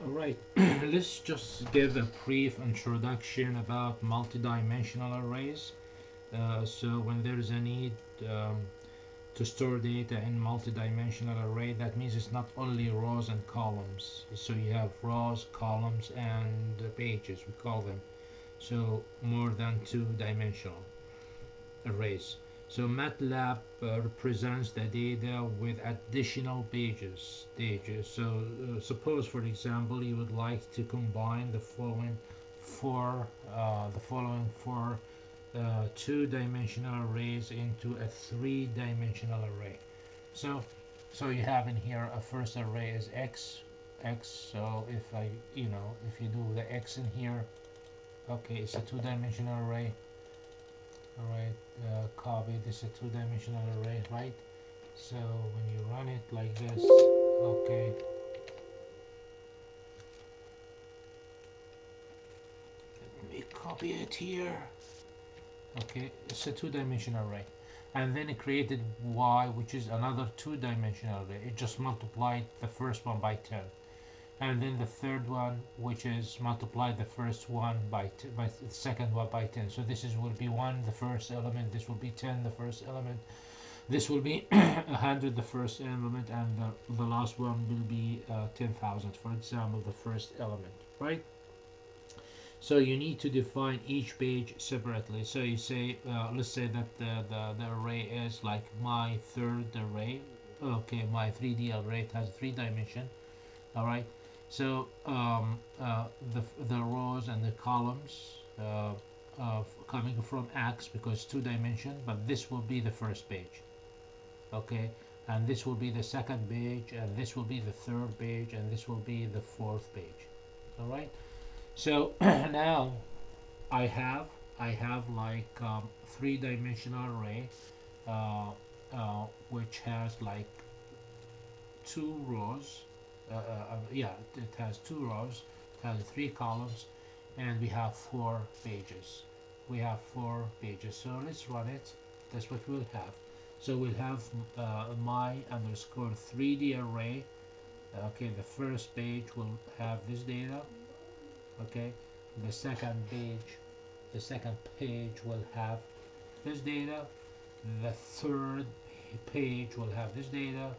Alright, let's just give a brief introduction about multidimensional arrays. So when there's a need um, to store data in multidimensional array, that means it's not only rows and columns. So you have rows, columns, and pages, we call them. So more than two-dimensional arrays. So Matlab represents the data with additional pages. So suppose, for example, you would like to combine the following four two-dimensional arrays into a three-dimensional array. So, so you have in here a first array is x. So if you do the x in here, okay, it's a two-dimensional array. Alright, copy this a two-dimensional array, right? So when you run it like this, okay, let me copy it here. Okay, it's a two-dimensional array, and then it created y, which is another two-dimensional array. It just multiplied the first one by 10, and then the third one, which is multiplied the first one by the second one by 10. So this is will be 1 the first element, this will be 10 the first element, this will be 100 the first element, and the last one will be 10,000, for example, the first element, right? So you need to define each page separately. So you say, let's say that the array is like my third array. Okay, my 3D array has 3 dimension. All right. So the rows and the columns coming from X because 2 dimension, but this will be the first page. Okay, and this will be the second page, and this will be the third page, and this will be the fourth page. All right. So now I have like 3 dimensional array which has like 2 rows. Yeah, it has 2 rows. It has 3 columns, and we have 4 pages. We have 4 pages. So let's run it. That's what we'll have. So we'll have my underscore 3D array. Okay, the first page will have this data. Okay, the second page will have this data, the third page will have this data,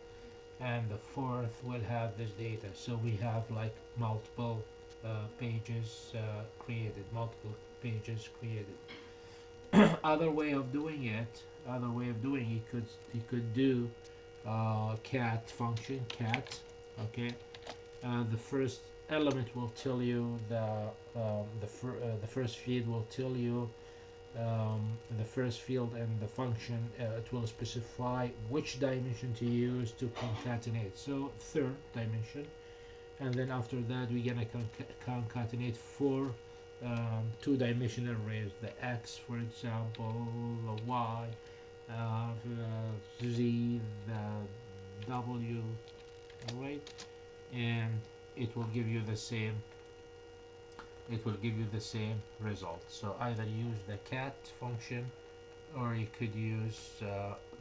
and the fourth will have this data. So we have like multiple pages created. Other way of doing it, you could do cat function, cat. Okay, the first element will tell you the first field will tell you the first field, and the function it will specify which dimension to use to concatenate. So third dimension, and then after that we're gonna concatenate 4 two-dimensional arrays: the x, for example, the y, the z, the w. All right, and it will give you the same result. So either use the cat function, or you could use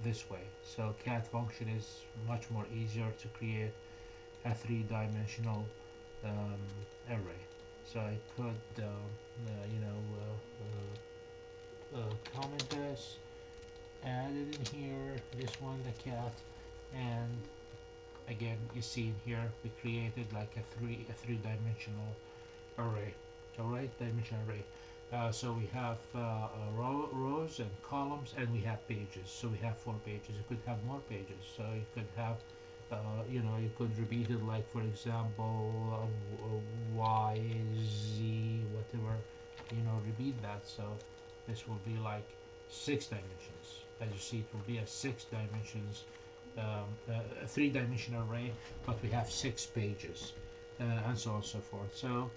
this way. So cat function is much more easier to create a 3 dimensional array. So I could comment this, add it in here, this one, the cat, and again you see in here we created like a 3 dimensional array. All right, dimensional array. So we have rows and columns, and we have pages. So we have 4 pages. You could have more pages. So you could have you could repeat it, like for example y, z, whatever, repeat that. So this will be like 6 dimensions. As you see, it will be a 6 dimensions, a 3 dimensional array, but we have 6 pages, and so on and so forth. So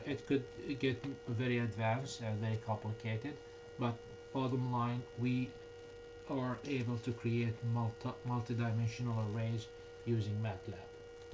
it could get very advanced and very complicated, but bottom line, we are able to create multi-dimensional arrays using MATLAB.